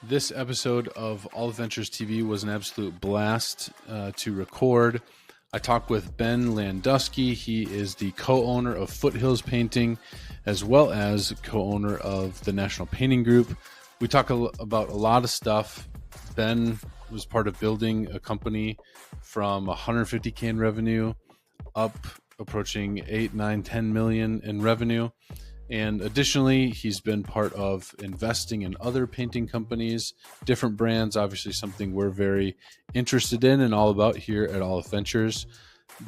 This episode of Aleph Ventures TV was an absolute blast to record. I talked with Ben Landusky. He is the co-owner of Foothills Painting, as well as co-owner of the National Painting Group. We talk about a lot of stuff. Ben was part of building a company from 150K in revenue up approaching 8, 9, 10 million in revenue. And additionally, he's been part of investing in other painting companies, different brands, obviously something we're very interested in and all about here at Aleph Ventures.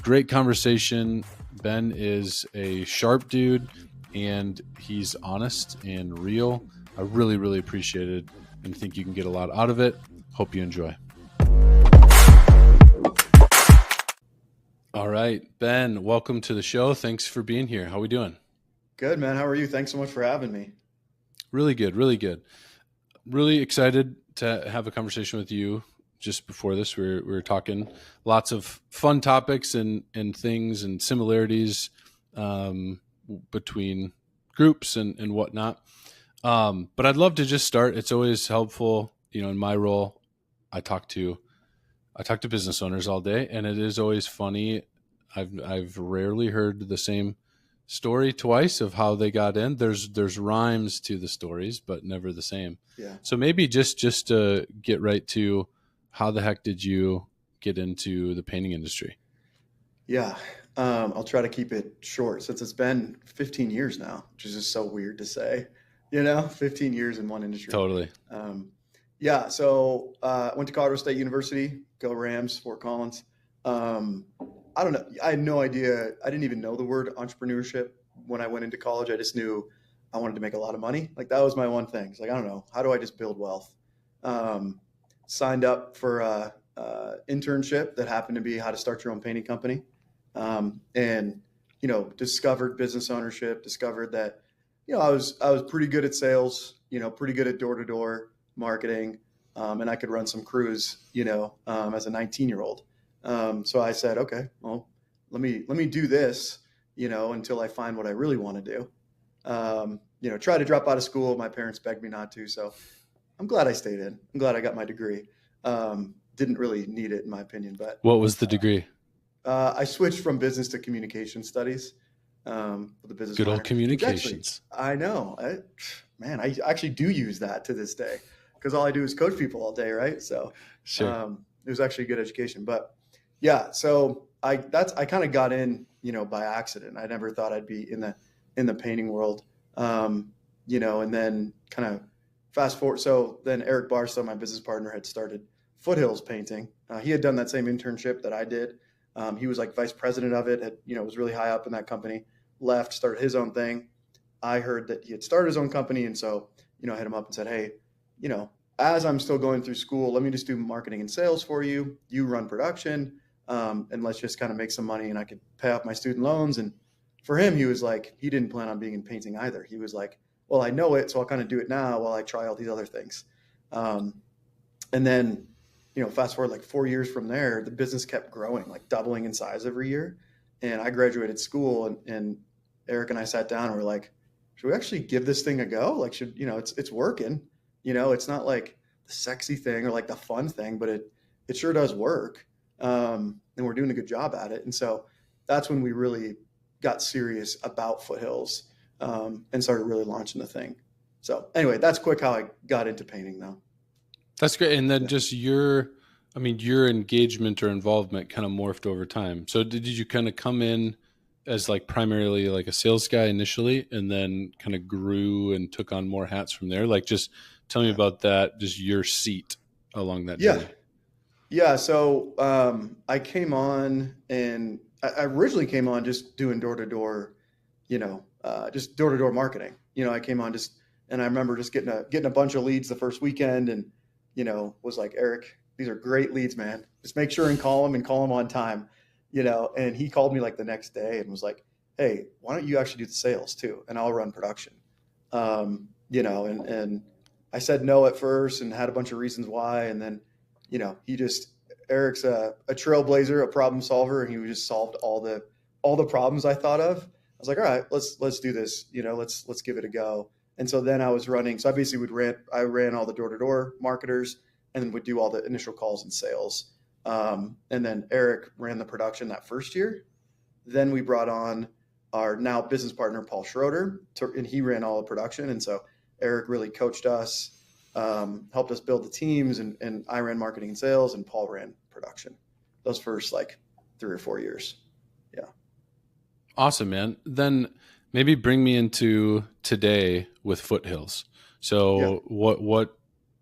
Great conversation. Ben is a sharp dude and he's honest and real. I really, really appreciate it and think you can get a lot out of it. Hope you enjoy. All right, Ben, welcome to the show. Thanks for being here. How are we doing? Good, man. How are you? Thanks so much for having me. Really good, really good. Really excited to have a conversation with you. Just before this, we were talking lots of fun topics and things and similarities between groups and whatnot. But I'd love to just start. It's always helpful, in my role, I talk to business owners all day, and it is always funny. I've rarely heard the same story twice of how they got in. There's rhymes to the stories, but never the same. Yeah. So maybe just to get right to, how the heck did you get into the painting industry? Yeah. I'll try to keep it short since it's been 15 years now, which is just so weird to say, 15 years in one industry. Totally. Yeah. So I went to Colorado State University, go Rams, Fort Collins. I don't know. I had no idea. I didn't even know the word entrepreneurship when I went into college. I just knew I wanted to make a lot of money. Like that was my one thing. It's like, I don't know. How do I just build wealth? Signed up for a internship that happened to be how to start your own painting company. And, discovered business ownership, discovered that, I was pretty good at sales, pretty good at door-to-door marketing. And I could run some crews, as a 19-year-old. So I said, okay, well, let me do this, until I find what I really want to do. Try to drop out of school. My parents begged me not to. So I'm glad I stayed in. I'm glad I got my degree. Didn't really need it in my opinion, but what was the degree? I switched from business to communication studies. With the business. Good old communications. Actually, I know, I actually do use that to this day because all I do is coach people all day. Right. So, sure. It was actually a good education, but yeah, so I kind of got in, by accident. I never thought I'd be in the painting world, and then kind of fast forward. So then Eric Barstow, my business partner, had started Foothills Painting. He had done that same internship that I did. He was like vice president of it. Was really high up in that company. Left, started his own thing. I heard that he had started his own company, and so I hit him up and said, hey, as I'm still going through school, let me just do marketing and sales for you. You run production. And let's just kind of make some money and I could pay off my student loans. And for him, he was like, he didn't plan on being in painting either. He was like, well, I know it, so I'll kind of do it now while I try all these other things. And then, fast forward like 4 years from there, the business kept growing, like doubling in size every year. And I graduated school and Eric and I sat down and we're like, should we actually give this thing a go? Like, it's working, it's not like the sexy thing or like the fun thing, but it sure does work. And we're doing a good job at it. And so that's when we really got serious about Foothills, and started really launching the thing. So anyway, that's quick how I got into painting though. That's great. And then just your engagement or involvement kind of morphed over time. So did you kind of come in as like primarily like a sales guy initially and then kind of grew and took on more hats from there? Like just tell me about that, just your seat along that journey. Yeah. So I came on and I originally came on just doing door-to-door, just door-to-door marketing. I came on and I remember just getting a bunch of leads the first weekend and, was like, Eric, these are great leads, man. Just make sure and call them on time, and he called me like the next day and was like, hey, why don't you actually do the sales too? And I'll run production, and I said no at first and had a bunch of reasons why. And then, Eric's a trailblazer, a problem solver, and he just solved all the problems I thought of. I was like, all right, let's do this. Let's give it a go. And so then I was running. So I basically I ran all the door-to-door marketers and then would do all the initial calls and sales. And then Eric ran the production that first year. Then we brought on our now business partner, Paul Schroeder, and he ran all the production. And so Eric really coached us, helped us build the teams, and I ran marketing and sales, and Paul ran production. Those first like 3 or 4 years. Yeah. Awesome, man. Then maybe bring me into today with Foothills. So what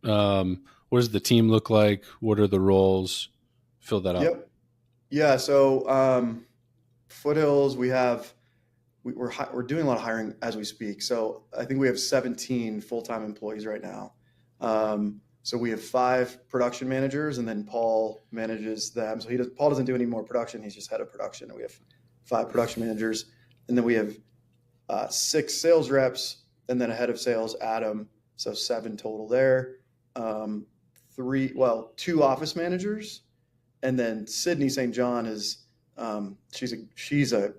does the team look like? What are the roles? Fill that out. Yep. Yeah. So Foothills, we're doing a lot of hiring as we speak. So I think we have 17 full-time employees right now. So we have 5 production managers, and then Paul manages them. So Paul doesn't do any more production. He's just head of production. And we have 5 production managers, and then we have 6 sales reps, and then a head of sales, Adam. So 7 total there. 2 office managers, and then Sydney St. John is she's a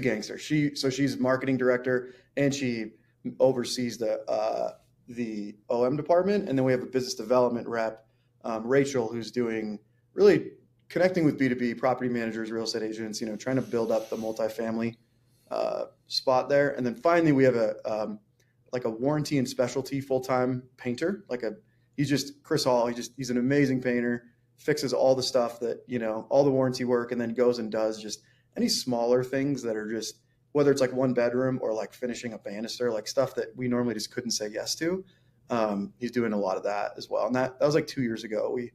gangster. She's marketing director, and she oversees the OM department. And then we have a business development rep, Rachel, who's doing really connecting with B2B property managers, real estate agents, trying to build up the multifamily spot there. And then finally we have a warranty and specialty full-time painter. Chris Hall. He's an amazing painter, fixes all the stuff that, all the warranty work, and then goes and does just any smaller things that are just, whether it's like 1 bedroom or like finishing a banister, like stuff that we normally just couldn't say yes to. He's doing a lot of that as well. And that was like 2 years ago. We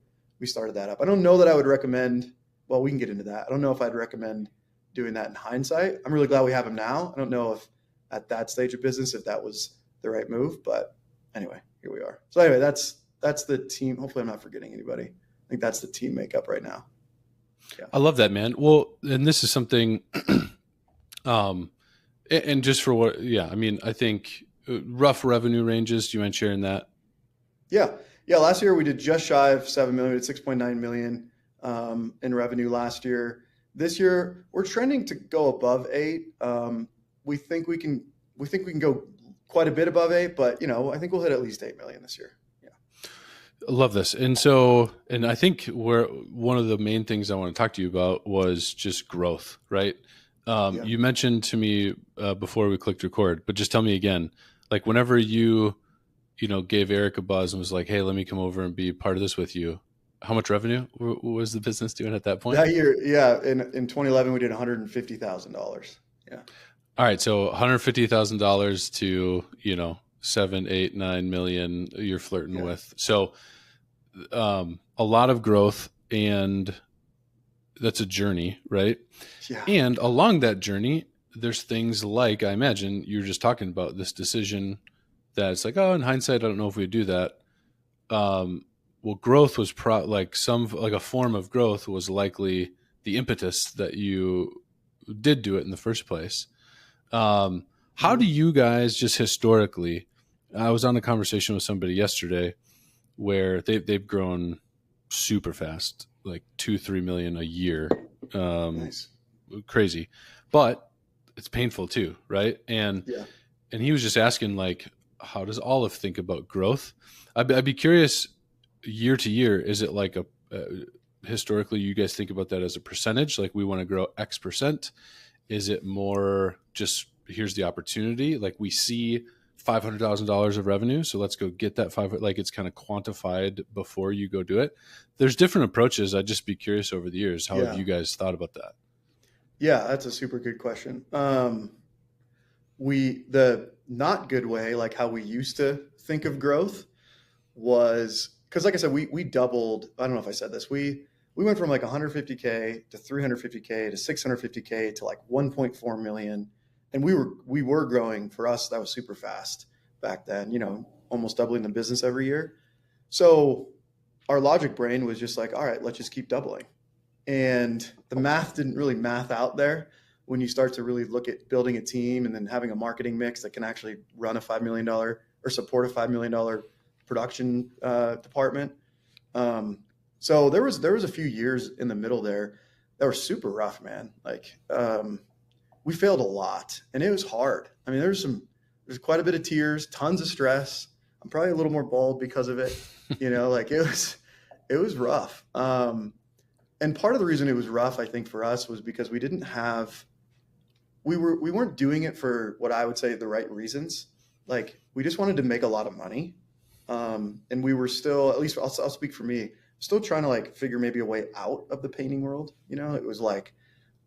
started that up. I don't know that I would recommend, well, we can get into that. I don't know if I'd recommend doing that in hindsight. I'm really glad we have him now. I don't know if at that stage of business, if that was the right move, but anyway, here we are. So anyway, that's the team. Hopefully I'm not forgetting anybody. I think that's the team makeup right now. Yeah. I love that, man. Well, and this is something, and just for what, I think rough revenue ranges. Do you mind sharing that? Yeah. Last year we did just shy of 7 million, 6.9 million in revenue last year. This year we're trending to go above 8. We think we can go quite a bit above 8, but I think we'll hit at least 8 million this year. Yeah. I love this. And I think one of the main things I want to talk to you about was just growth, right? You mentioned to me before we clicked record, but just tell me again, like whenever you gave Eric a buzz and was like, hey, let me come over and be part of this with you. How much revenue was the business doing at that point? That year, yeah. In 2011, we did $150,000. Yeah. All right. So $150,000 to, 7, 8, 9 million you're flirting with. So a lot of growth, and that's a journey, right? Yeah. And along that journey, there's things like, I imagine you're just talking about this decision that it's like, oh, in hindsight, I don't know if we'd do that. Well, growth was a form of growth was likely the impetus that you did do it in the first place. How do you guys just historically, I was on a conversation with somebody yesterday where they've grown super fast, like 2-3 million a year. Nice. Crazy, but it's painful too. Right. And he was just asking, like, how does Aleph think about growth? I'd be curious, year to year, is it like historically you guys think about that as a percentage? Like we want to grow X percent. Is it more just here's the opportunity? Like we see $500,000 of revenue, so let's go get that 500. Like it's kind of quantified before you go do it. There's different approaches. I'd just be curious over the years. How have you guys thought about that? Yeah, that's a super good question. The not good way, like how we used to think of growth, was because, like I said, we doubled. I don't know if I said this. We went from like 150K to 350K to 650K to like 1.4 million. And we were growing. For us, that was super fast back then, almost doubling the business every year. So our logic brain was just like, all right, let's just keep doubling. And the math didn't really math out there when you start to really look at building a team and then having a marketing mix that can actually run a $5 million or support a $5 million production department. So there was a few years in the middle there that were super rough, man. Like we failed a lot, and it was hard. I mean, there's some there's quite a bit of tears, tons of stress. I'm probably a little more bald because of it. Like it was rough. And part of the reason it was rough, I think, for us was because we weren't doing it for what I would say the right reasons. Like we just wanted to make a lot of money. And we were still, at least I'll speak for me, still trying to like figure maybe a way out of the painting world. It was like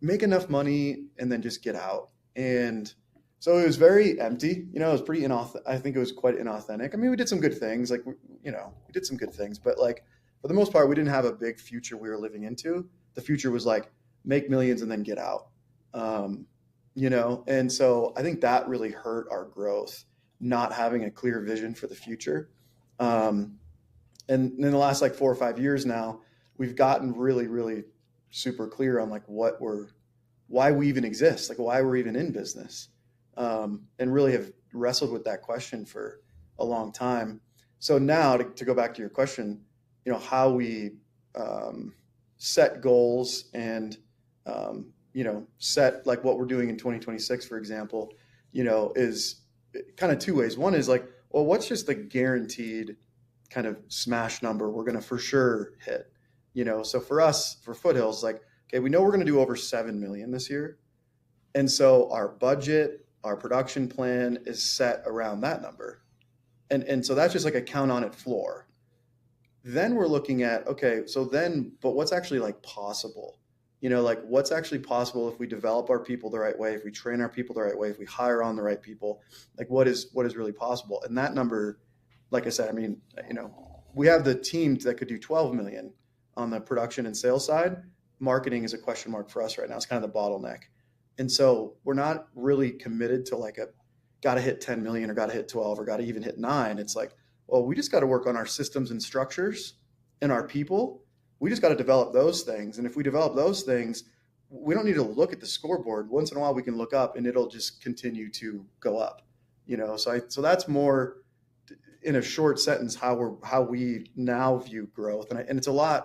make enough money and then just get out. And so it was very empty. It was pretty I think it was quite inauthentic. I mean, we did some good things, like, we did some good things, but like for the most part, we didn't have a big future we were living into. The future was like make millions and then get out. And so I think that really hurt our growth, not having a clear vision for the future. And in the last like 4 or 5 years now, we've gotten really, really super clear on like why we even exist, like why we're even in business, and really have wrestled with that question for a long time. So now to go back to your question, how we set goals and, set like what we're doing in 2026, for example, is kind of two ways. One is like, well, what's just the guaranteed kind of smash number we're going to for sure hit? So for us, for Foothills, like, okay, we know we're going to do over 7 million this year. And so our budget, our production plan is set around that number. And so that's just like a count on it floor. Then we're looking at, okay, but what's actually like possible? Like what's actually possible if we develop our people the right way, if we train our people the right way, if we hire on the right people, like what is really possible? And that number, like I said, I mean, we have the team that could do 12 million on the production and sales side. Marketing is a question mark for us right now. It's kind of the bottleneck. And so we're not really committed to like got to hit 10 million or got to hit 12 or got to even hit 9. It's like, well, we just got to work on our systems and structures and our people. We just got to develop those things. And if we develop those things, we don't need to look at the scoreboard. Once in a while we can look up and it'll just continue to go up, so that's more in a short sentence, how we now view growth. And it's I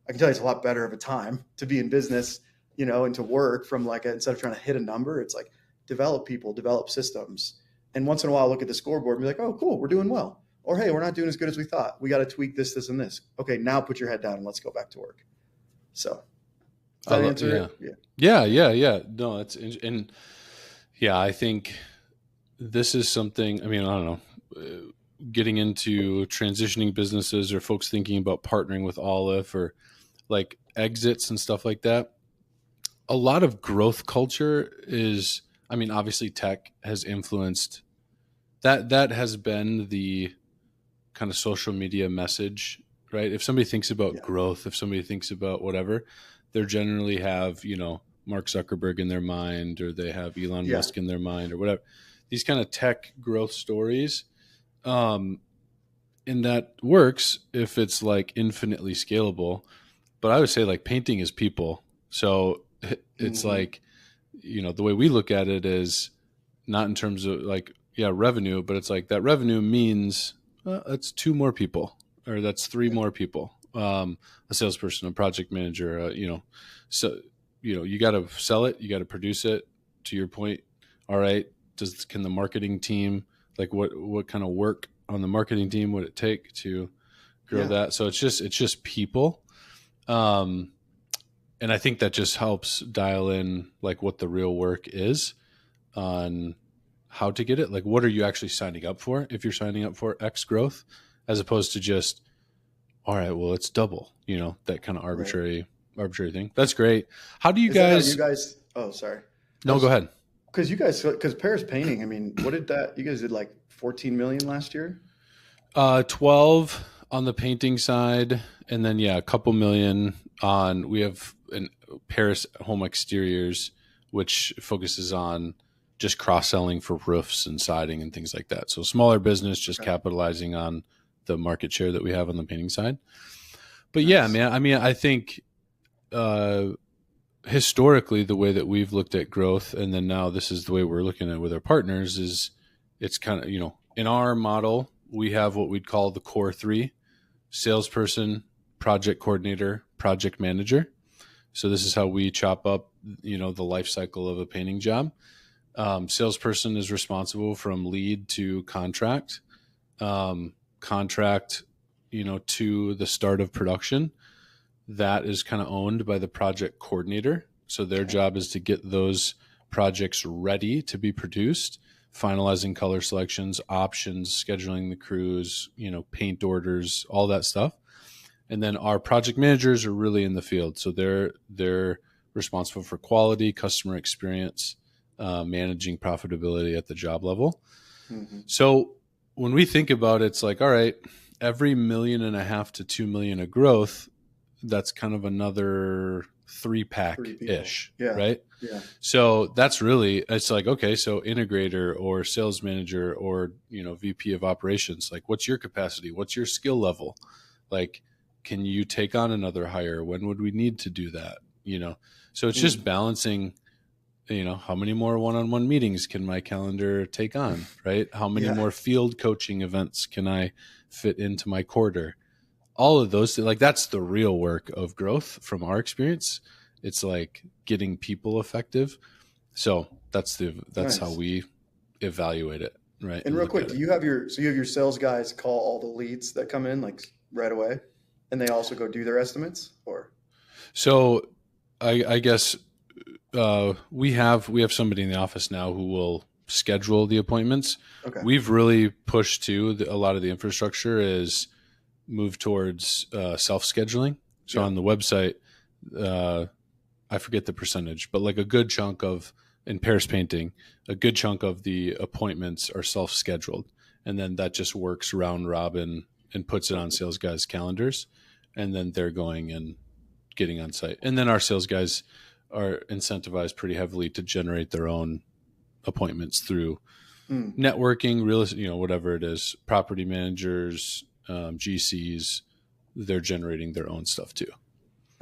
can tell you it's a lot better of a time to be in business, and to work from like, instead of trying to hit a number, it's like develop people, develop systems. And once in a while, look at the scoreboard and be like, oh, cool, we're doing well. Or, hey, we're not doing as good as we thought. We got to tweak this, this, and this. Okay, now put your head down and let's go back to work. So, does that answer it? Yeah. No, and yeah, I think this is something, I mean, I don't know, getting into transitioning businesses or folks thinking about partnering with Aleph or like exits and stuff like that. A lot of growth culture is, I mean, obviously tech has influenced that has been the kind of social media message, right? If somebody thinks about growth, if somebody thinks about whatever, they generally have, Mark Zuckerberg in their mind, or they have Elon Musk in their mind, or whatever. These kind of tech growth stories. And that works if it's like infinitely scalable. But I would say like painting is people. So it's like, the way we look at it is not in terms of like, revenue, but it's like that revenue means that's 2 more people, or that's 3 more people, a salesperson, a project manager, so, you got to sell it, you got to produce it. To your point. All right. Can the marketing team, like what kind of work on the marketing team would it take to grow that? So it's just people. And I think that just helps dial in like what the real work is on how to get it. Like, what are you actually signing up for? If you're signing up for X growth, as opposed to just, all right, well, it's double, that kind of arbitrary thing. That's great. How do you guys, oh, sorry. No, go ahead. Because Paris Painting, I mean, what did you guys did like 14 million last year? 12 on the painting side. And then, a couple million we have an Paris Home Exteriors, which focuses on just cross-selling for roofs and siding and things like that. So smaller business, just capitalizing on the market share that we have on the painting side. But nice. Man, I mean, I think historically the way that we've looked at growth, and then now this is the way we're looking at it with our partners, is it's kind of, in our model, we have what we'd call the core 3: salesperson, project coordinator, project manager. So this is how we chop up, the life cycle of a painting job. Salesperson is responsible from lead to contract, contract, to the start of production. That is kind of owned by the project coordinator. So their job is to get those projects ready to be produced, finalizing color selections, options, scheduling the crews, paint orders, all that stuff. And then our project managers are really in the field. So they're responsible for quality, customer experience, managing profitability at the job level. Mm-hmm. So when we think about it, it's like, all right, every $1.5 million to $2 million of growth, that's kind of another 3-pack ish, right? Yeah. So that's really, it's like, okay, so integrator or sales manager or, VP of operations, like what's your capacity? What's your skill level? Like, can you take on another hire? When would we need to do that? So it's just balancing, how many more one-on-one meetings can my calendar take on, right? How many more field coaching events can I fit into my quarter? All of those, like that's the real work of growth from our experience. It's like getting people effective. So that's Nice. how we evaluate it, right? And real quick, do you have your sales guys call all the leads that come in like right away, and they also go do their estimates, or? So I guess we have somebody in the office now who will schedule the appointments. Okay. We've really pushed to a lot of the infrastructure is move towards self-scheduling. So on the website, I forget the percentage, but like a good chunk in Paris Painting, a good chunk of the appointments are self-scheduled. And then that just works round robin and puts it on sales guys' calendars. And then they're going and getting on site. And then our sales guys are incentivized pretty heavily to generate their own appointments through networking, real estate, whatever it is, property managers, GCs, they're generating their own stuff too.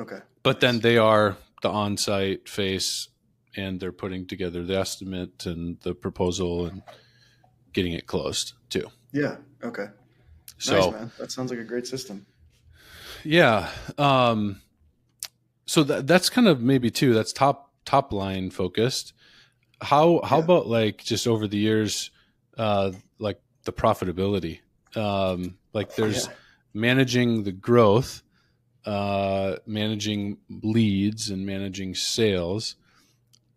Okay. But then they are the on-site face and they're putting together the estimate and the proposal and getting it closed too. Yeah. Okay. So, nice, man. That sounds like a great system. Yeah. So that's kind of maybe too, that's top line focused. How about like just over the years, like the profitability, like there's managing the growth, managing leads and managing sales,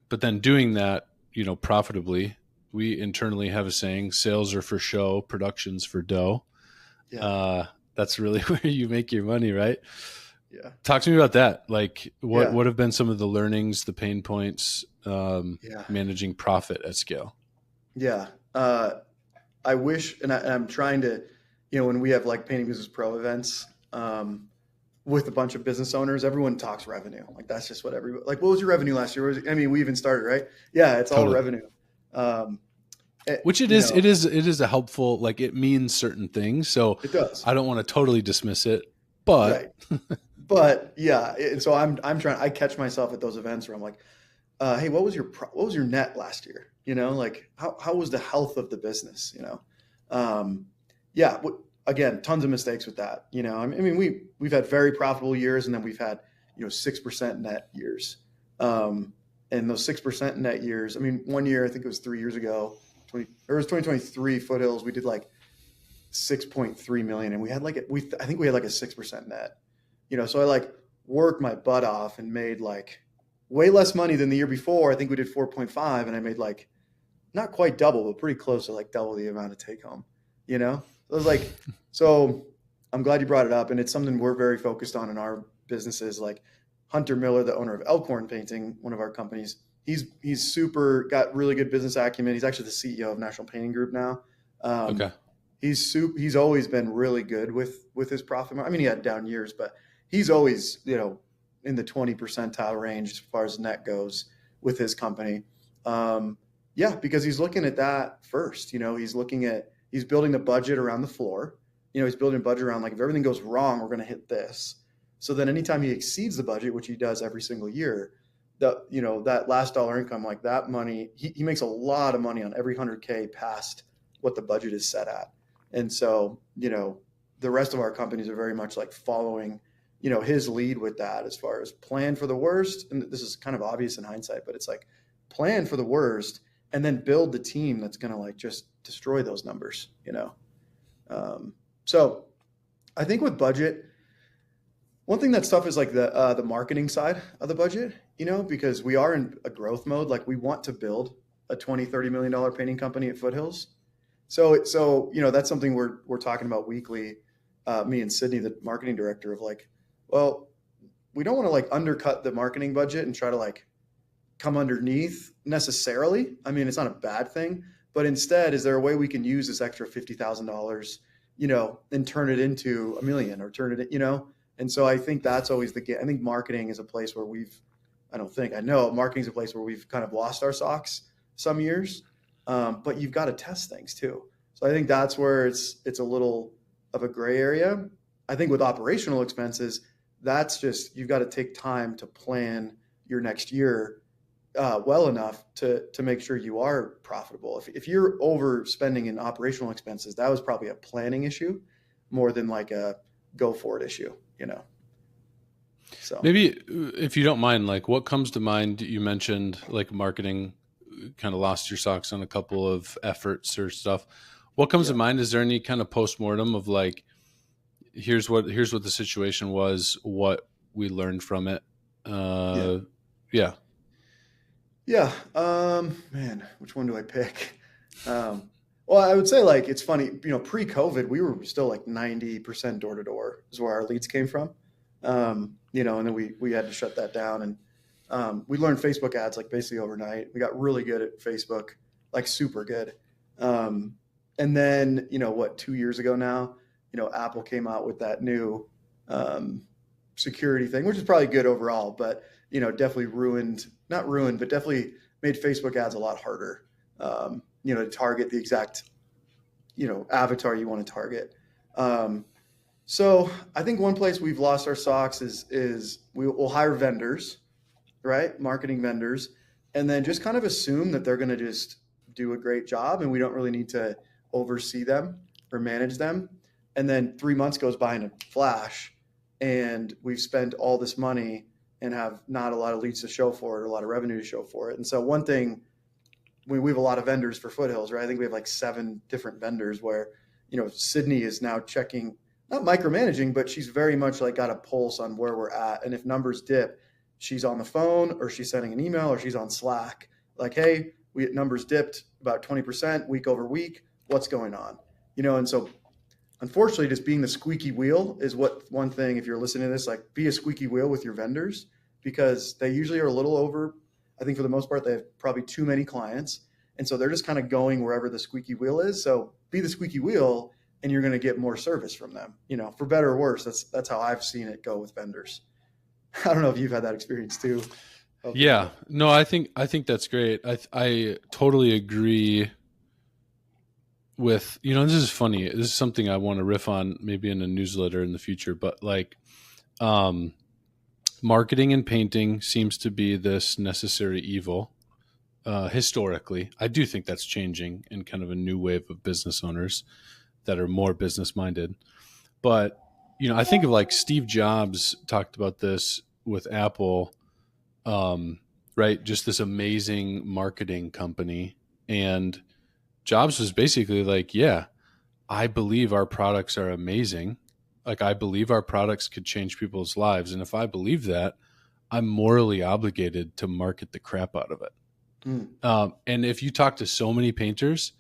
but then doing that, profitably. We internally have a saying, sales are for show, production's for dough. Yeah. That's really where you make your money, right? Yeah. Talk to me about that. Like what have been some of the learnings, the pain points, managing profit at scale? Yeah. I wish, and I'm trying to, when we have like Painting Business Pro events, with a bunch of business owners, everyone talks revenue. Like that's just what what was your revenue last year? We even started, right? Yeah. It's all revenue. Which it is a helpful, like it means certain things. So it does. I don't want to totally dismiss it, but, right. But yeah. And so I catch myself at those events where I'm like, hey, what was your net last year? Like how was the health of the business? Again, tons of mistakes with that. We've had very profitable years, and then we've had 6% net years. And those 6% net years. One year I think it was 3 years ago, it was 2023 Foothills. We did like 6.3 million, and we had like I think we had like a 6% net. So I like worked my butt off and made like way less money than the year before. I think we did 4.5, and I made like not quite double, but pretty close to like double the amount of take home. It was like, so I'm glad you brought it up. And it's something we're very focused on in our businesses. Like Hunter Miller, the owner of Elkhorn Painting, one of our companies, he's got really good business acumen. He's actually the CEO of National Painting Group now. Okay. He's always been really good with his profit. He had down years, but he's always, in the 20 percentile range as far as net goes with his company. Because he's looking at that first. He's building the budget around the floor. He's building a budget around like, if everything goes wrong, we're going to hit this. So then anytime he exceeds the budget, which he does every single year, that last dollar income, like that money, he makes a lot of money on every 100K past what the budget is set at. And so, the rest of our companies are very much like following, his lead with that as far as plan for the worst. And this is kind of obvious in hindsight, but it's like plan for the worst and then build the team that's going to like just destroy those numbers, you know? So I think with budget, one thing that's tough is like the marketing side of the budget, you know, because we are in a growth mode. Like we want to build a $20-30 million painting company at Foothills. So, you know, that's something we're talking about weekly. Me and Sydney, the marketing director, of like, well, we don't want to like undercut the marketing budget and try to like come underneath necessarily. I mean, it's not a bad thing, but instead, is there a way we can use this extra $50,000, you know, and turn it into $1 million, or turn it, you know? And so I think that's always I think marketing is a place where I know marketing is a place where we've kind of lost our socks some years, but you've got to test things too. So I think that's where it's a little of a gray area. I think with operational expenses, that's just, you've got to take time to plan your next year well enough to make sure you are profitable. If you're overspending in operational expenses, that was probably a planning issue more than like a go for it issue, you know? So maybe if you don't mind, like what comes to mind? You mentioned like marketing kind of lost your socks on a couple of efforts or stuff. What comes to mind? Is there any kind of postmortem of like, here's what the situation was, what we learned from it? Man, which one do I pick? Well, I would say like, it's funny, you know, pre-COVID, we were still like 90% door to door is where our leads came from. You know, and then we had to shut that down, and we learned Facebook ads like basically overnight. We got really good at Facebook, like super good. And then, you know, 2 years ago now, you know, Apple came out with that new security thing, which is probably good overall, but, you know, definitely not ruined, but definitely made Facebook ads a lot harder, you know, to target the exact, you know, avatar you want to target. So I think one place we've lost our socks is we'll hire vendors, right? Marketing vendors, and then just kind of assume that they're going to just do a great job and we don't really need to oversee them or manage them. And then 3 months goes by in a flash and we've spent all this money and have not a lot of leads to show for it or a lot of revenue to show for it. And so one thing, we have a lot of vendors for Foothills, right? I think we have like 7 different vendors where, you know, Sydney is now checking, not micromanaging, but she's very much like got a pulse on where we're at. And if numbers dip, she's on the phone or she's sending an email or she's on Slack. Like, hey, numbers dipped about 20% week over week. What's going on? You know, and so unfortunately, just being the squeaky wheel is one thing, if you're listening to this, like be a squeaky wheel with your vendors, because they usually are a little over. I think for the most part, they have probably too many clients. And so they're just kind of going wherever the squeaky wheel is. So be the squeaky wheel and you're going to get more service from them, you know, for better or worse. That's how I've seen it go with vendors. I don't know if you've had that experience too. Yeah, no, I think that's great. I totally agree with, you know, this is funny. This is something I want to riff on maybe in a newsletter in the future, but like, marketing and painting seems to be this necessary evil. Historically, I do think that's changing in kind of a new wave of business owners that are more business minded. But, you know, I think of like Steve Jobs talked about this with Apple, right? Just this amazing marketing company. And Jobs was basically like, yeah, I believe our products are amazing. Like, I believe our products could change people's lives. And if I believe that, I'm morally obligated to market the crap out of it. And if you talk to so many painters,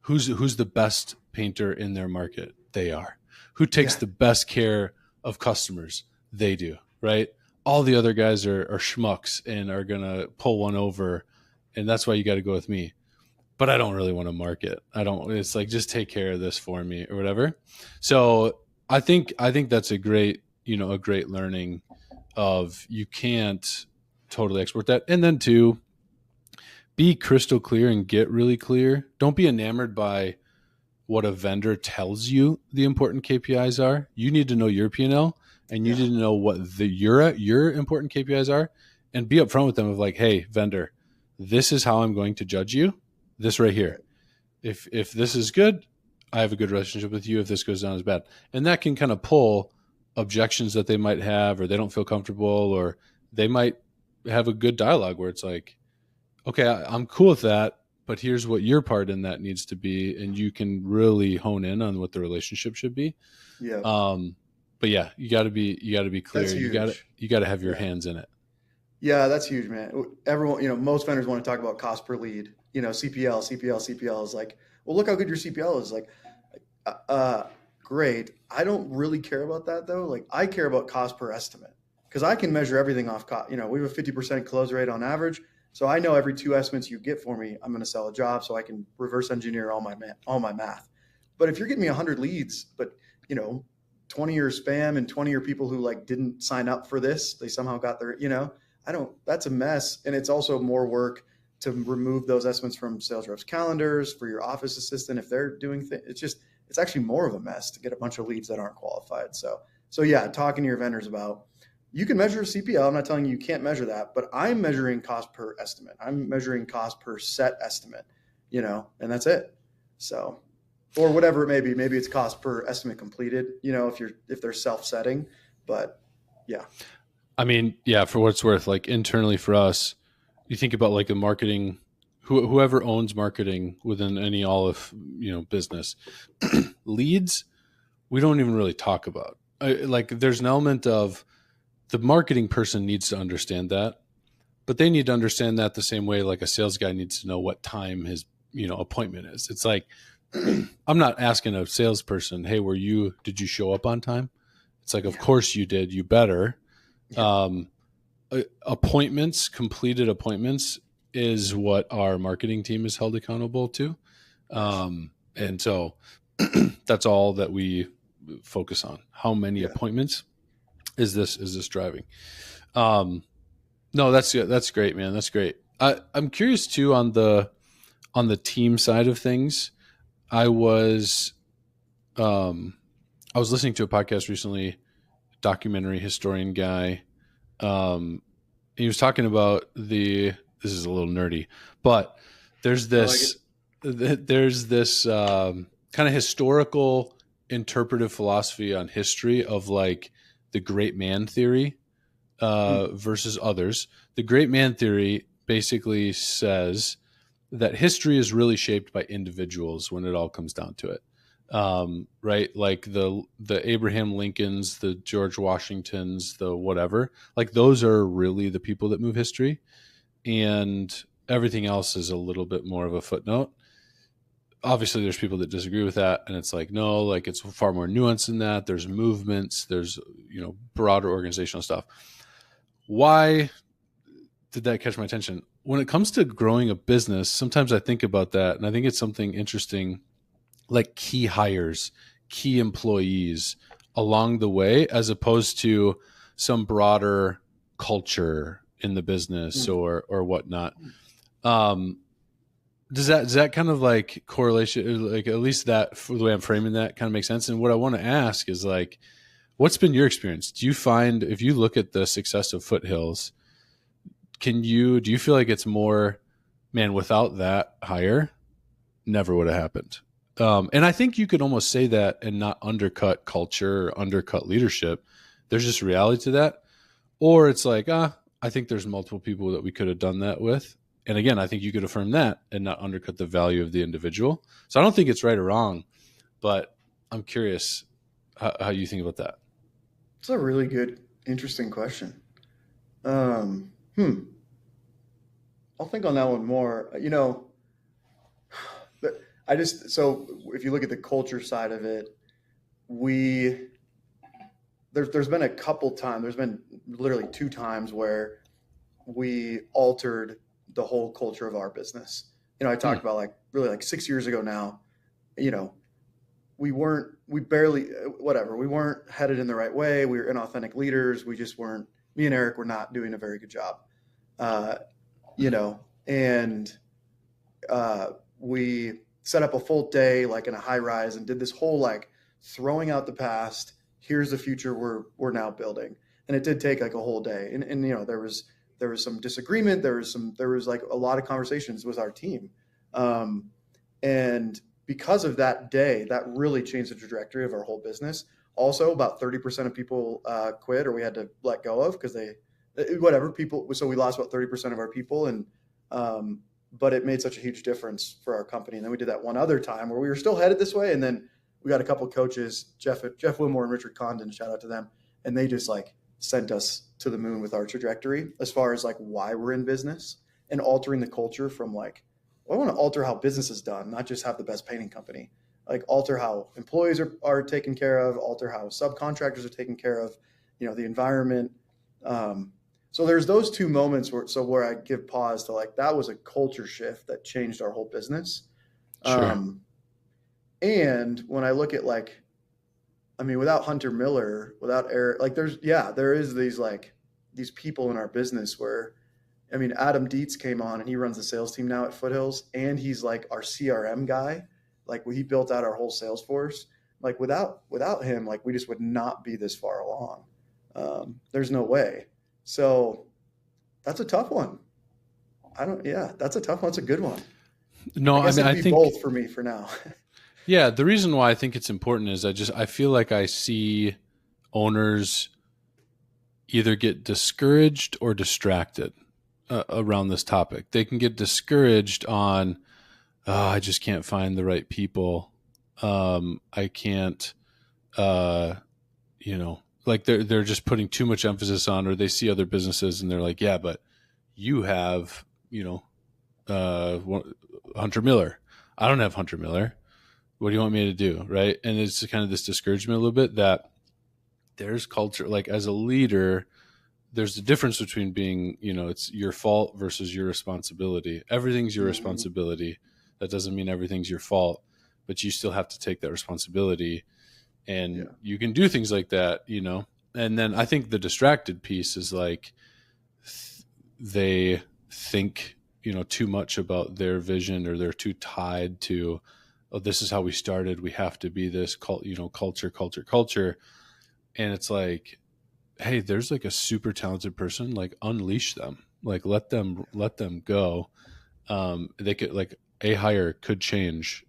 who's the best painter in their market? They are. Who takes the best care of customers? They do, right? All the other guys are schmucks and are going to pull one over. And that's why you got to go with me. But I don't really want to market. It's like, just take care of this for me or whatever. So I think that's a great learning of, you can't totally export that. And then two, be crystal clear and get really clear. Don't be enamored by what a vendor tells you the important KPIs are. You need to know your P&L, and you need to know what your important KPIs are, and be upfront with them of like, hey, vendor, this is how I'm going to judge you. This right here. If this is good, I have a good relationship with you. If this goes down as bad. And that can kind of pull objections that they might have, or they don't feel comfortable, or they might have a good dialogue where it's like, okay, I'm cool with that, but here's what your part in that needs to be. And you can really hone in on what the relationship should be. Yeah. But yeah, you gotta be clear. That's huge. You gotta have your hands in it. Yeah, that's huge, man. Everyone, most vendors want to talk about cost per lead, CPL is like, well, look how good your CPL is. Like, great. I don't really care about that though. Like, I care about cost per estimate because I can measure everything off cost. We have a 50% close rate on average. So I know every 2 estimates you get for me, I'm going to sell a job, so I can reverse engineer all my math. But if you're getting me 100 leads, but 20 are spam and 20 are people who like didn't sign up for this, they somehow got their, that's a mess. And it's also more work to remove those estimates from sales reps' calendars for your office assistant if they're doing things. It's actually more of a mess to get a bunch of leads that aren't qualified. So yeah, talking to your vendors about, you can measure CPL. I'm not telling you can't measure that, but I'm measuring cost per estimate. I'm measuring cost per set estimate, and that's it. So, or whatever it may be. Maybe it's cost per estimate completed, if they're self-setting, but yeah. I mean, yeah, for what it's worth, like internally for us, you think about like the marketing, whoever owns marketing within any Aleph, business, leads, we don't even really talk about. Like there's an element of the marketing person needs to understand that, but they need to understand that the same way like a sales guy needs to know what time his, appointment is. It's like, I'm not asking a salesperson, hey, did you show up on time? It's like, of course you did, you better. Yeah. Completed appointments is what our marketing team is held accountable to. And so that's all that we focus on. How many appointments is this driving? No, that's great, man. That's great. I'm curious too on the team side of things. I was listening to a podcast recently, documentary historian guy. He was talking about this is a little nerdy, but there's this kind of historical interpretive philosophy on history of like the great man theory versus others. The great man theory basically says that history is really shaped by individuals when it all comes down to it. Right? Like the Abraham Lincolns, the George Washingtons, the whatever, like those are really the people that move history, and everything else is a little bit more of a footnote. Obviously there's people that disagree with that, and it's like, no, like it's far more nuanced than that. There's movements, there's, broader organizational stuff. Why did that catch my attention? When it comes to growing a business, sometimes I think about that, and I think it's something interesting, like key hires, key employees along the way, as opposed to some broader culture in the business or whatnot. Does that kind of like correlation, like at least that the way I'm framing that kind of makes sense? And what I want to ask is like, what's been your experience? Do you find, if you look at the success of Foothills, do you feel like it's more, man, without that hire, never would have happened? And I think you could almost say that and not undercut culture or undercut leadership. There's just reality to that. Or it's like, I think there's multiple people that we could have done that with. And again, I think you could affirm that and not undercut the value of the individual. So I don't think it's right or wrong, but I'm curious how you think about that. It's a really good, interesting question. I'll think on that one more. So if you look at the culture side of it, there's been a couple times, there's been literally 2 times where we altered the whole culture of our business. I talked about like really like 6 years ago now, we weren't headed in the right way. We were inauthentic leaders. We just weren't, me and Eric were not doing a very good job. We set up a full day, like in a high rise, and did this whole, like throwing out the past. Here's the future we're now building. And it did take like a whole day. And there was some disagreement. There was like a lot of conversations with our team. And because of that day, that really changed the trajectory of our whole business. Also, about 30% of people quit, or we had to let go of because so we lost about 30% of our people. And but it made such a huge difference for our company. And then we did that one other time where we were still headed this way. And then we got a couple of coaches, Jeff Wilmore and Richard Condon, shout out to them. And they just like sent us to the moon with our trajectory as far as like why we're in business and altering the culture from like, well, I want to alter how business is done, not just have the best painting company, like alter how employees are taken care of, alter how subcontractors are taken care of, the environment. So there's those two moments where I give pause to like, that was a culture shift that changed our whole business. Sure. And when I look at like, I mean, without Hunter Miller, without Eric, like there is these people in our business where, I mean, Adam Dietz came on and he runs the sales team now at Foothills, and he's like our CRM guy. Like he built out our whole sales force. Like without him, like we just would not be this far along. There's no way. So that's a tough one. That's a tough one. It's a good one. No, I mean, I think both for me for now. Yeah, the reason why I think it's important is I feel like I see owners either get discouraged or distracted around this topic. They can get discouraged on, I just can't find the right people. I can't, like they're just putting too much emphasis on, or they see other businesses and they're like, yeah, but you have, Hunter Miller. I don't have Hunter Miller. What do you want me to do? Right. And it's kind of this discouragement a little bit that there's culture, like as a leader, there's a difference between being, it's your fault versus your responsibility. Everything's your responsibility. That doesn't mean everything's your fault, but you still have to take that responsibility, and you can do things like that, And then I think the distracted piece is like they think, too much about their vision, or they're too tied to, oh, this is how we started. We have to be this culture. And it's like, hey, there's like a super talented person, like unleash them, like let them go. They could like a hire could change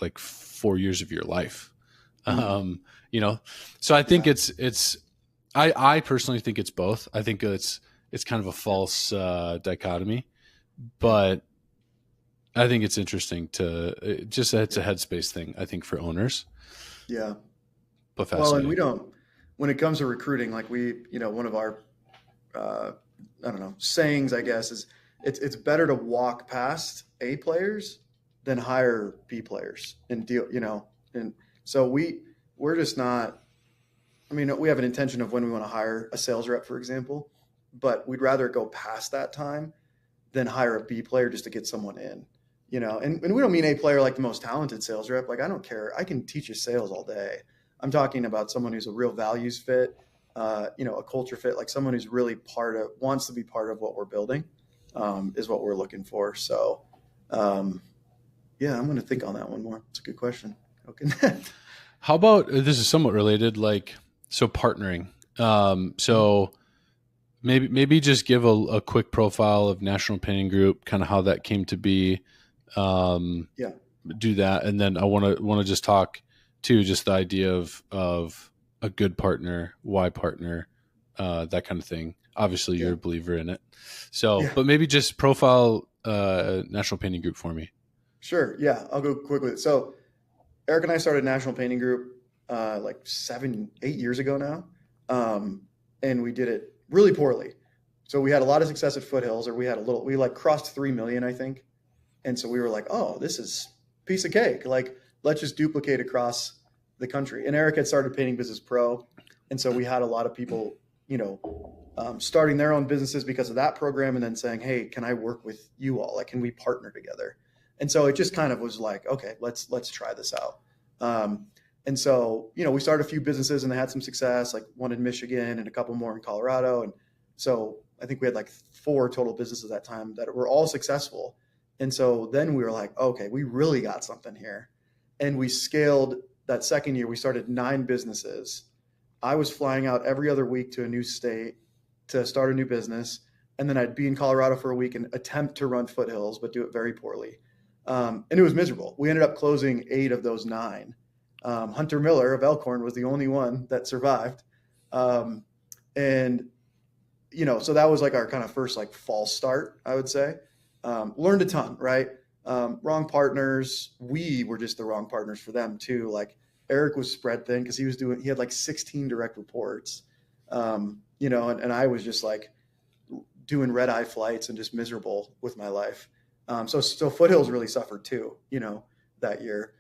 like 4 years of your life. So I think I personally think it's both. I think it's kind of a false dichotomy, but I think it's interesting it's a headspace thing, I think, for owners. Yeah. But fascinating. Well, and when it comes to recruiting, like one of our, sayings, I guess, is it's better to walk past A players than hire B players and deal, and so we're just not, I mean, we have an intention of when we want to hire a sales rep, for example, but we'd rather go past that time than hire a B player just to get someone in. And we don't mean A player like the most talented sales rep. Like, I don't care. I can teach you sales all day. I'm talking about someone who's a real values fit, a culture fit, like someone who's really wants to be part of what we're building, is what we're looking for. So, I'm going to think on that one more. It's a good question. Okay. How about, this is somewhat related, like, so partnering. So maybe just give a quick profile of National Painting Group, kind of how that came to be. Do that, and then I want to just talk to just the idea of a good partner, why partner, that kind of thing. Obviously, you're a believer in it, so but maybe just profile National Painting Group for me. Sure. Yeah, I'll go quick with it. So Eric and I started National Painting Group like 7-8 years ago now, and we did it really poorly. So we had a lot of success at Foothills, or we like crossed 3 million, I think. And so we were like, oh, this is a piece of cake. Like, let's just duplicate across the country. And Eric had started Painting Business Pro. And so we had a lot of people, starting their own businesses because of that program, and then saying, hey, can I work with you all? Like, can we partner together? And so it just kind of was like, okay, let's try this out. And so, we started a few businesses and they had some success, like one in Michigan and a couple more in Colorado. And so I think we had like 4 total businesses at that time that were all successful. And so then we were like, okay, we really got something here. And we scaled that second year. We started 9 businesses. I was flying out every other week to a new state to start a new business. And then I'd be in Colorado for a week and attempt to run Foothills, but do it very poorly. And it was miserable. We ended up closing 8 of those 9. Hunter Miller of Elkhorn was the only one that survived. So that was like our kind of first like false start, I would say. Learned a ton, right? Wrong partners. We were just the wrong partners for them too. Like Eric was spread thin because he had like 16 direct reports, and I was just like doing red eye flights and just miserable with my life. So Foothills really suffered too, that year.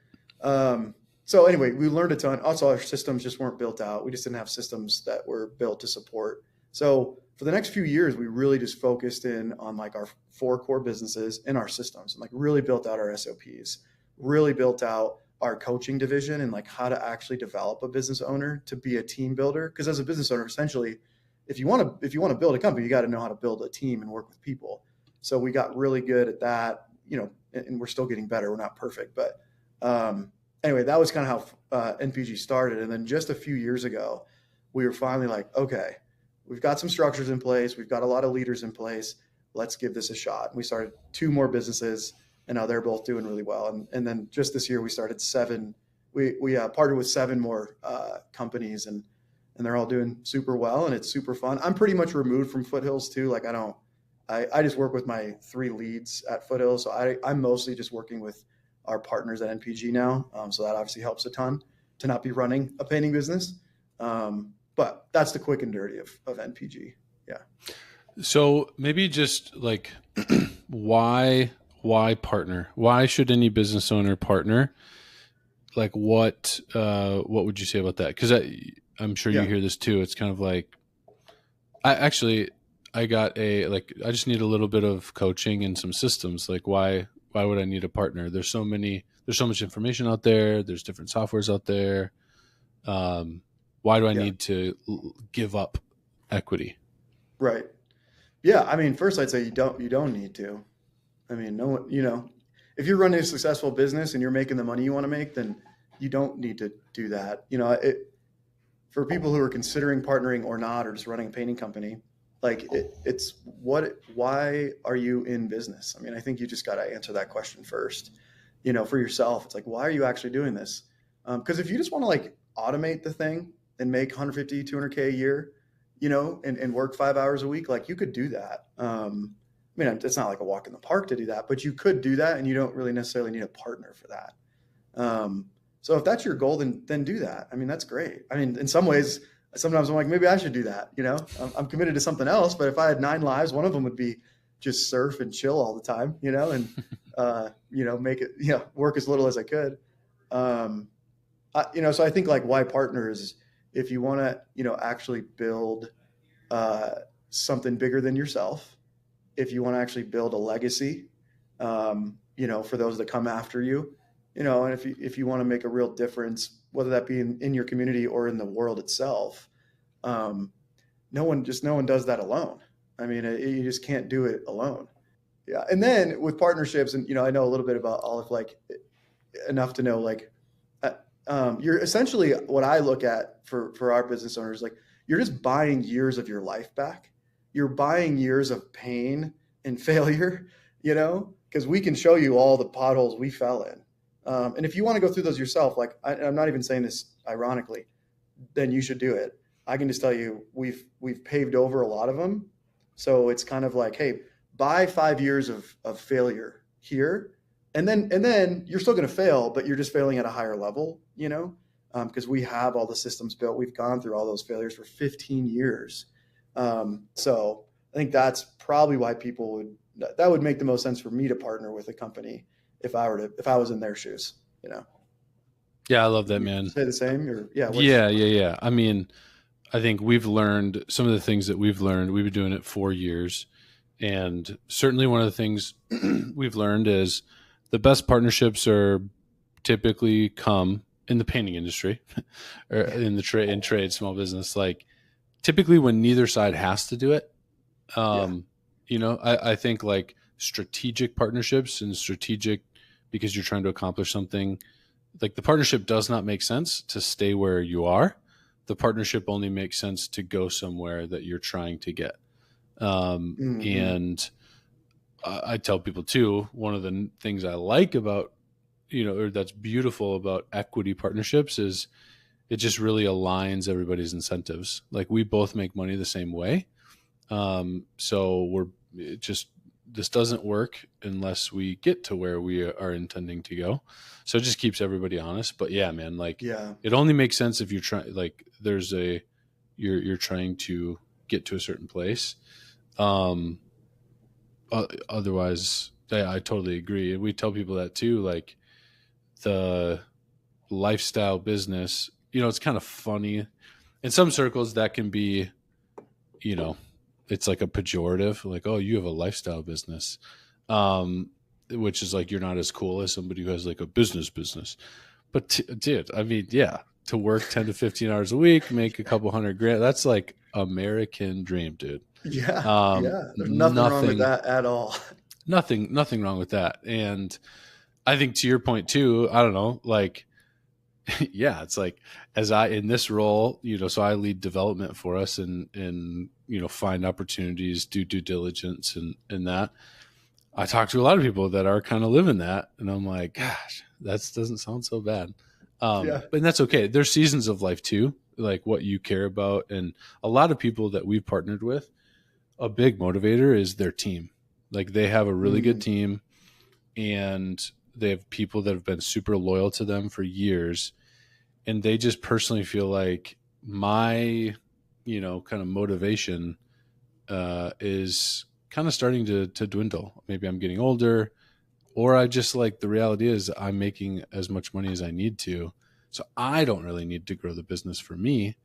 So anyway, we learned a ton. Also, our systems just weren't built out. We just didn't have systems that were built to support. So for the next few years, we really just focused in on like our 4 core businesses and our systems, and like really built out our SOPs, really built out our coaching division and like how to actually develop a business owner to be a team builder. Because as a business owner, essentially, if you want to build a company, you got to know how to build a team and work with people. So we got really good at that, and we're still getting better. We're not perfect, but anyway, that was kind of how NPG started. And then just a few years ago, we were finally like, okay, we've got some structures in place. We've got a lot of leaders in place. Let's give this a shot. And we started 2 more businesses, and now they're both doing really well. And then just this year, we started 7. We partnered with 7 more companies, and they're all doing super well, and it's super fun. I'm pretty much removed from Foothills too. Like I just work with my 3 leads at Foothills. So I'm mostly just working with our partners at NPG now. So that obviously helps a ton to not be running a painting business. But that's the quick and dirty of NPG. Yeah. So maybe just like why partner? Why should any business owner partner? Like what would you say about that? Because I'm sure you hear this too. It's kind of like I just need a little bit of coaching and some systems. Like why would I need a partner? There's so much information out there. There's different softwares out there. Why do I need to give up equity? Right. Yeah. I mean, first I'd say you don't need to. I mean, no one, if you're running a successful business and you're making the money you want to make, then you don't need to do that. For people who are considering partnering or not, or just running a painting company, like why are you in business? I mean, I think you just got to answer that question first, for yourself. It's like, why are you actually doing this? Because if you just want to like automate the thing and make 150, 200K a year, and work 5 hours a week, like you could do that. I mean, it's not like a walk in the park to do that, but you could do that, and you don't really necessarily need a partner for that. So if that's your goal, then do that. I mean, that's great. I mean, in some ways, sometimes I'm like, maybe I should do that. I'm committed to something else, but if I had 9 lives, one of them would be just surf and chill all the time, and, make it, work as little as I could. So I think like why partner is if you want to, actually build something bigger than yourself, if you want to actually build a legacy, for those that come after you, and if you want to make a real difference, whether that be in your community or in the world itself, no one does that alone. I mean, you just can't do it alone. Yeah. And then with partnerships, and, I know a little bit about Aleph, like enough to know, like, you're essentially what I look at for our business owners, like you're just buying years of your life back. You're buying years of pain and failure, because we can show you all the potholes we fell in. And if you want to go through those yourself, like I'm not even saying this ironically, then you should do it. I can just tell you, we've paved over a lot of them. So it's kind of like, hey, buy 5 years of failure here. And then you're still going to fail, but you're just failing at a higher level, because we have all the systems built. We've gone through all those failures for 15 years. So I think that's probably why that would make the most sense for me to partner with a company if I was in their shoes, Yeah, I love that, man. Say the same? Or Yeah. I mean, I think we've learned some of the things that we've learned. We've been doing it 4 years. And certainly one of the things we've learned is the best partnerships are typically come in the painting industry or in trade, small business, like typically when neither side has to do it. I think like strategic partnerships and because you're trying to accomplish something, like the partnership does not make sense to stay where you are. The partnership only makes sense to go somewhere that you're trying to get. And I tell people too, one of the things I like about, or that's beautiful about equity partnerships is it just really aligns everybody's incentives. Like we both make money the same way. So this doesn't work unless we get to where we are intending to go. So it just keeps everybody honest. But yeah, man, like it only makes sense if you're trying, like you're trying to get to a certain place. Otherwise, I totally agree. We tell people that too, like the lifestyle business, it's kind of funny in some circles that can be, it's like a pejorative, like, oh, you have a lifestyle business, which is like, you're not as cool as somebody who has like a business. But dude, I mean, yeah, to work 10 to 15 hours a week, make a couple $100,000, that's like American dream, dude. Yeah. There's nothing wrong with that at all. Nothing wrong with that. And I think to your point too, I don't know, like, yeah, it's like in this role, so I lead development for us and find opportunities, do due diligence and that. I talk to a lot of people that are kind of living that, and I'm like, gosh, that doesn't sound so bad. But that's okay. There's seasons of life too, like what you care about. And a lot of people that we've partnered with, a big motivator is their team. Like they have a really good team, and they have people that have been super loyal to them for years. And they just personally feel like my, kind of motivation is kind of starting to dwindle. Maybe I'm getting older, or I just like, the reality is I'm making as much money as I need to. So I don't really need to grow the business for me.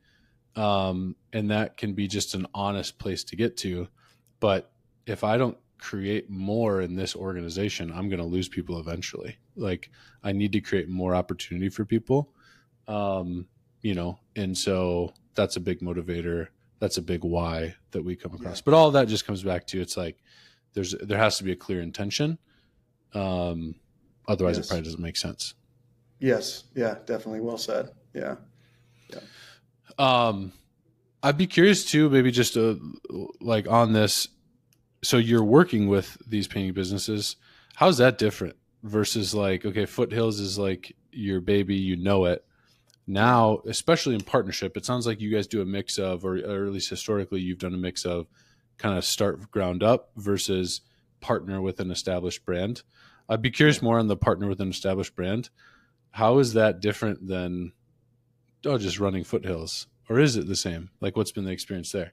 And that can be just an honest place to get to. But if I don't create more in this organization, I'm going to lose people eventually. Like I need to create more opportunity for people. And so that's a big motivator. That's a big why that we come across. But all of that just comes back to, it's like, there has to be a clear intention. Otherwise it probably doesn't make sense. Yes. Yeah, definitely. Well said. Yeah. I'd be curious too, maybe just like on this. So you're working with these painting businesses. How's that different versus like, okay, Foothills is like your baby, it. Now, especially in partnership, it sounds like you guys do a mix of, or at least historically, you've done a mix of kind of start ground up versus partner with an established brand. I'd be curious more on the partner with an established brand. How is that different than just running Foothills? Or is it the same? Like, what's been the experience there?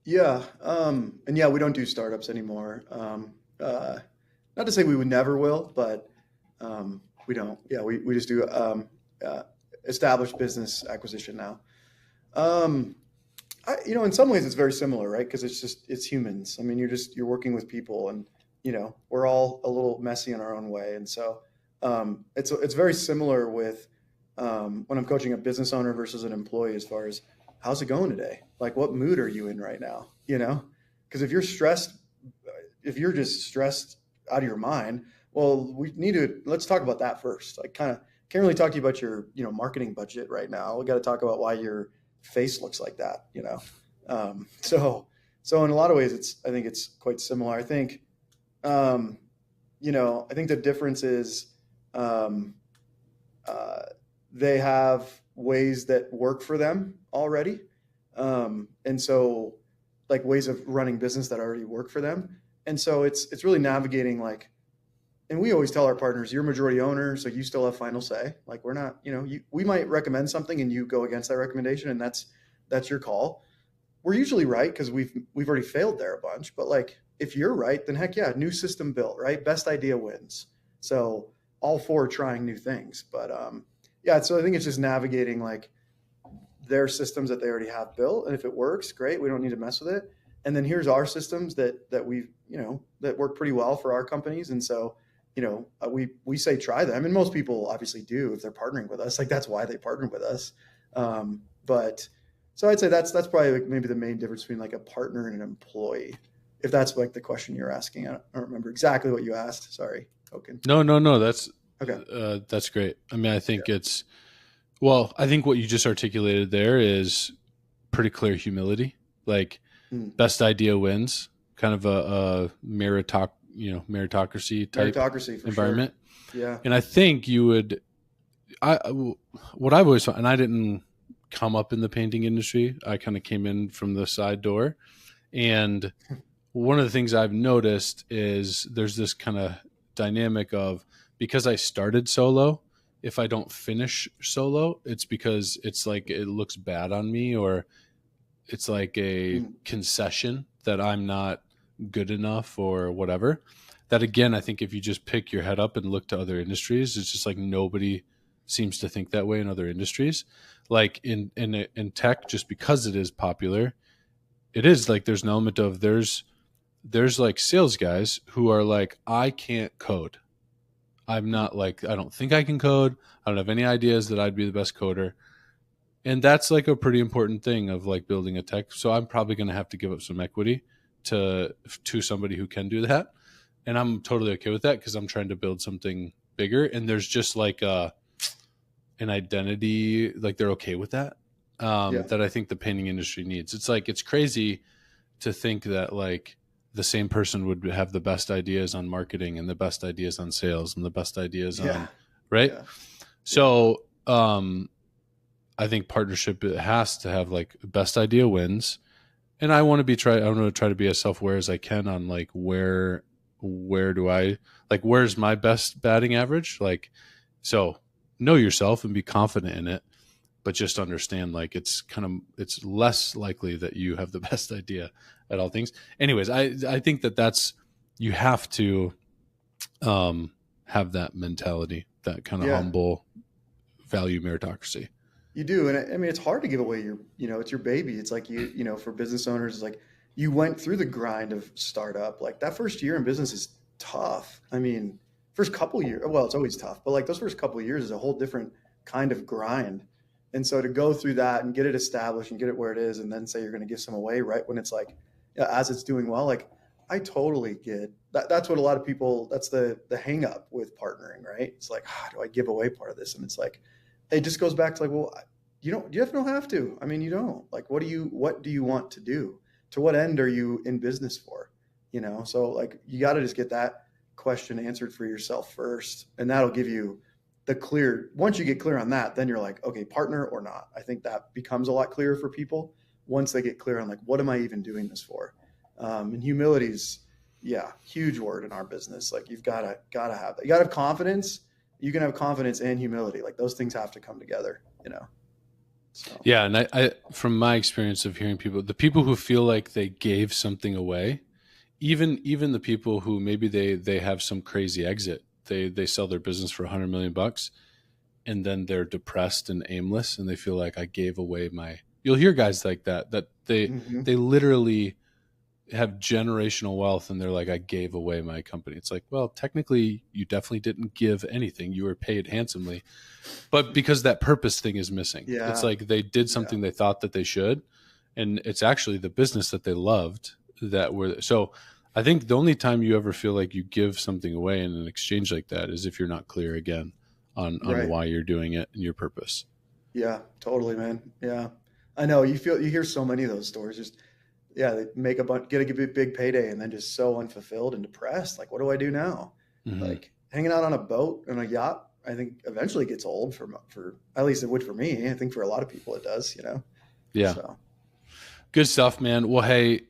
Yeah. And yeah, we don't do startups anymore. Not to say we would never will, but we don't. Yeah, we just do established business acquisition now. In some ways it's very similar, right? Because it's humans. I mean, you're working with people, and we're all a little messy in our own way, and so it's very similar with when I'm coaching a business owner versus an employee, as far as how's it going today? Like, what mood are you in right now? Because if you're just stressed out of your mind, well, let's talk about that first. Like, kind of can't really talk to you about your, marketing budget right now. We got to talk about why your face looks like that, So in a lot of ways, I think it's quite similar. I think, I think the difference is, they have ways that work for them already. And so like ways of running business that already work for them. And so it's really navigating, like, and we always tell our partners, you're majority owner, so you still have final say. Like, we're not, we might recommend something and you go against that recommendation, and that's your call. We're usually right because we've already failed there a bunch. But like, if you're right, then heck yeah, new system built, right? Best idea wins. So all for trying new things. But so I think it's just navigating like their systems that they already have built, and if it works, great. We don't need to mess with it. And then here's our systems that we've that work pretty well for our companies, and so. We say try them, and most people obviously do if they're partnering with us. Like, that's why they partner with us. But so I'd say that's probably like maybe the main difference between like a partner and an employee, if that's like the question you're asking. I don't remember exactly what you asked. Sorry, Haakon. No, that's okay. That's great. I mean, I think I think what you just articulated there is pretty clear humility. Like, best idea wins, kind of a meritocracy type environment. Sure. Yeah. And I think what I've always found, and I didn't come up in the painting industry, I kind of came in from the side door, and one of the things I've noticed is there's this kind of dynamic of, because I started solo, if I don't finish solo, it's because it's like it looks bad on me, or it's like a concession that I'm not good enough or whatever. That again, I think if you just pick your head up and look to other industries, it's just like nobody seems to think that way in other industries. Like in tech, just because it is popular, it is like there's an element of there's like sales guys who are like, I can't code. I'm not like, I don't think I can code. I don't have any ideas that I'd be the best coder. And that's like a pretty important thing of like building a tech. So I'm probably going to have to give up some equity to somebody who can do that. And I'm totally okay with that because I'm trying to build something bigger. And there's just like an identity, like they're okay with that, that I think the painting industry needs. It's like, it's crazy to think that like the same person would have the best ideas on marketing and the best ideas on sales and the best ideas on, right? Yeah. So, I think partnership, it has to have like best idea wins. And I want to try to be as self-aware as I can on like, where do I, like, where's my best batting average? Like, so know yourself and be confident in it, but just understand like it's less likely that you have the best idea at all things. Anyways, I think that's, you have to have that mentality, that kind of humble value meritocracy. You do. And I mean, it's hard to give away it's your baby. It's like for business owners, it's like you went through the grind of startup. Like that first year in business is tough. I mean, first couple years, well, it's always tough, but like those first couple of years is a whole different kind of grind. And so to go through that and get it established and get it where it is, and then say you're going to give some away right when it's like, as it's doing well, like I totally get that. That's what a lot of people, that's the hang up with partnering, right? It's like, do I give away part of this? And it's like, it just goes back to like, well, you don't have to. I mean, you don't. Like, what do you want to do? To what end are you in business for? So like you got to just get that question answered for yourself first, and that'll give you once you get clear on that, then you're like, okay, partner or not. I think that becomes a lot clearer for people once they get clear on like, what am I even doing this for? And humility's, huge word in our business. Like you've got to have that. You got to have confidence. You can have confidence and humility. Like those things have to come together, So. Yeah. And I, from my experience of hearing the people who feel like they gave something away, even the people who maybe they have some crazy exit, they sell their business for $100 million and then they're depressed and aimless and they feel like I gave away you'll hear guys like that they literally have generational wealth and they're like, I gave away my company. It's like, well, technically you definitely didn't give anything. You were paid handsomely, but because that purpose thing is missing. It's like they did something they thought that they should, and it's actually the business that they loved that were. So I think the only time you ever feel like you give something away in an exchange like that is if you're not clear again on why you're doing it and your purpose. Yeah, totally, man. Yeah. I know you hear so many of those stories. Just, they make get a big payday and then just so unfulfilled and depressed. Like, what do I do now? Mm-hmm. Like hanging out on a boat and a yacht, I think eventually gets old for at least it would for me. I think for a lot of people it does, Yeah. So. Good stuff, man. Well, hey,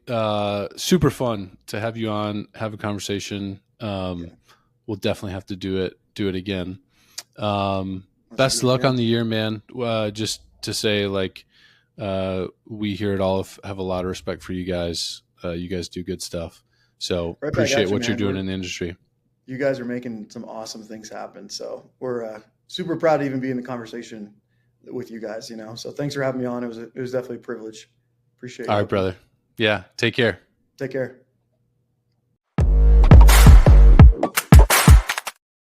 super fun to have you on, have a conversation. We'll definitely have to do it again. Best of luck on the year, man. Just to say, like, we here at Aleph have a lot of respect for you guys. You guys do good stuff. So appreciate what you're doing in the industry. You guys are making some awesome things happen. So we're super proud to even be in the conversation with you guys, So thanks for having me on. It was definitely a privilege. Appreciate it. All right, brother. Yeah. Take care. Take care.